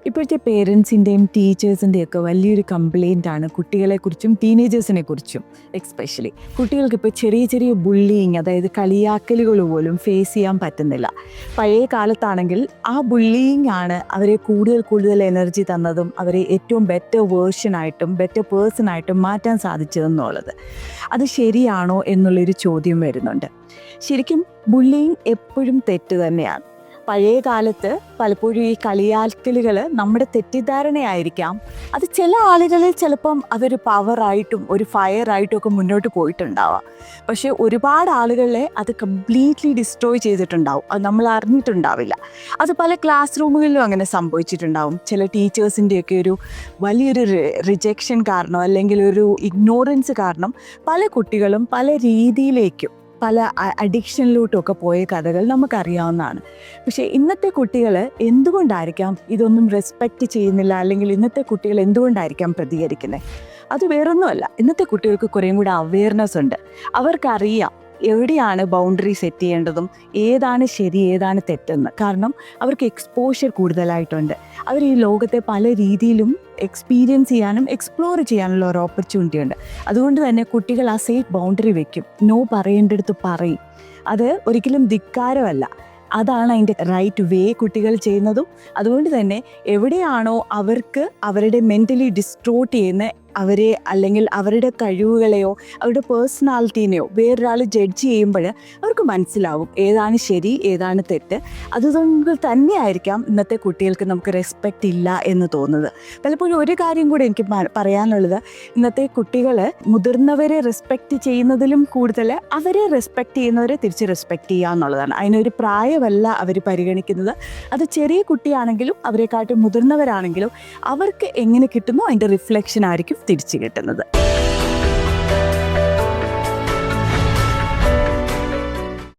ഇപ്പോഴത്തെ പേരൻസിൻ്റെയും ടീച്ചേഴ്സിൻ്റെയും ഒക്കെ വലിയൊരു കംപ്ലയിൻ്റ് ആണ് കുട്ടികളെക്കുറിച്ചും ടീനേജേഴ്സിനെ കുറിച്ചും. എക്സ്പെഷ്യലി കുട്ടികൾക്കിപ്പോൾ ചെറിയ ചെറിയ ബുള്ളിങ്, അതായത് കളിയാക്കലുകൾ പോലും ഫേസ് ചെയ്യാൻ പറ്റുന്നില്ല. പഴയ കാലത്താണെങ്കിൽ ആ ബുള്ളിങ് ആണ് അവരെ കൂടുതൽ എനർജി തന്നതും അവരെ ഏറ്റവും ബെറ്റർ വേർഷനായിട്ടും ബെറ്റർ പേഴ്സണായിട്ടും മാറ്റാൻ സാധിച്ചതെന്നുള്ളത്. അത് ശരിയാണോ എന്നുള്ളൊരു ചോദ്യം വരുന്നുണ്ട്. ശരിക്കും ബുള്ളിങ് എപ്പോഴും തെറ്റ് തന്നെയാണ്. പഴയ കാലത്ത് പലപ്പോഴും ഈ കളിയാക്കലുകൾ നമ്മുടെ തെറ്റിദ്ധാരണയായിരിക്കാം. അത് ചില ആളുകളിൽ ചിലപ്പം അതൊരു പവറായിട്ടും ഒരു ഫയറായിട്ടും ഒക്കെ മുന്നോട്ട് പോയിട്ടുണ്ടാവാം. പക്ഷേ ഒരുപാട് ആളുകളെ അത് കംപ്ലീറ്റ്ലി ഡിസ്ട്രോയ് ചെയ്തിട്ടുണ്ടാവും. അത് നമ്മൾ അറിഞ്ഞിട്ടുണ്ടാവില്ല. അത് പല ക്ലാസ് റൂമുകളിലും അങ്ങനെ സംഭവിച്ചിട്ടുണ്ടാവും. ചില ടീച്ചേഴ്സിൻ്റെയൊക്കെ ഒരു വലിയൊരു റിജക്ഷൻ കാരണം, അല്ലെങ്കിൽ ഒരു ഇഗ്നോറൻസ് കാരണം പല കുട്ടികളും പല രീതിയിലേക്കും പല അഡിക്ഷനിലോട്ടൊക്കെ പോയ കഥകൾ നമുക്കറിയാവുന്നതാണ്. പക്ഷേ ഇന്നത്തെ കുട്ടികൾ എന്തുകൊണ്ടായിരിക്കാം ഇതൊന്നും റെസ്പെക്റ്റ് ചെയ്യുന്നില്ല, അല്ലെങ്കിൽ ഇന്നത്തെ കുട്ടികൾ എന്തുകൊണ്ടായിരിക്കാം പ്രതികരിക്കുന്നത്? അത് വേറൊന്നുമല്ല, ഇന്നത്തെ കുട്ടികൾക്ക് കുറേയും കൂടെ അവെയർനെസ് ഉണ്ട്. അവർക്കറിയാം എവിടെയാണ് ബൗണ്ടറി സെറ്റ് ചെയ്യേണ്ടതും ഏതാണ് ശരി ഏതാണ് തെറ്റെന്ന്. കാരണം അവർക്ക് എക്സ്പോഷർ കൂടുതലായിട്ടുണ്ട്. അവർ ഈ ലോകത്തെ പല രീതിയിലും എക്സ്പീരിയൻസ് ചെയ്യാനും എക്സ്പ്ലോർ ചെയ്യാനുള്ള ഒരു ഓപ്പർച്യൂണിറ്റി ഉണ്ട്. അതുകൊണ്ട് തന്നെ കുട്ടികൾ ആ സേഫ് ബൗണ്ടറി വെക്കും. നോ പറയേണ്ടടുത്ത് പറയും. അത് ഒരിക്കലും ധിക്കാരമല്ല, അതാണ് അതിൻ്റെ റൈറ്റ് വേ കുട്ടികൾ ചെയ്യുന്നതും. അതുകൊണ്ട് തന്നെ എവിടെയാണോ അവർക്ക് അവരുടെ മെൻ്റലി ഡിസ്ട്രോട്ട് ചെയ്യുന്ന അവരെ, അല്ലെങ്കിൽ അവരുടെ കഴിവുകളെയോ അവരുടെ പേഴ്സണാലിറ്റീനെയോ വേറൊരാൾ ജഡ്ജ് ചെയ്യുമ്പോൾ അവർക്ക് മനസ്സിലാവും ഏതാണ് ശരി ഏതാണ് തെറ്റ്. അതുകൊണ്ട് തന്നെയായിരിക്കാം ഇന്നത്തെ കുട്ടികൾക്ക് നമുക്ക് റെസ്പെക്റ്റ് ഇല്ല എന്ന് തോന്നുന്നത്. പലപ്പോഴും ഒരു കാര്യം കൂടെ എനിക്ക് പറയാനുള്ളത്, ഇന്നത്തെ കുട്ടികൾ മുതിർന്നവരെ റെസ്പെക്റ്റ് ചെയ്യുന്നതിലും കൂടുതൽ അവരെ റെസ്പെക്റ്റ് ചെയ്യുന്നവരെ തിരിച്ച് റെസ്പെക്റ്റ് ചെയ്യുക എന്നുള്ളതാണ്. അതിനൊരു പ്രായമല്ല അവർ പരിഗണിക്കുന്നത്. അത് ചെറിയ കുട്ടിയാണെങ്കിലും അവരെക്കാട്ടും മുതിർന്നവരാണെങ്കിലും അവർക്ക് എങ്ങനെ കിട്ടുന്നോ അതിൻ്റെ റിഫ്ലക്ഷൻ ആയിരിക്കും തിരിച്ചു കിട്ടുന്നത്.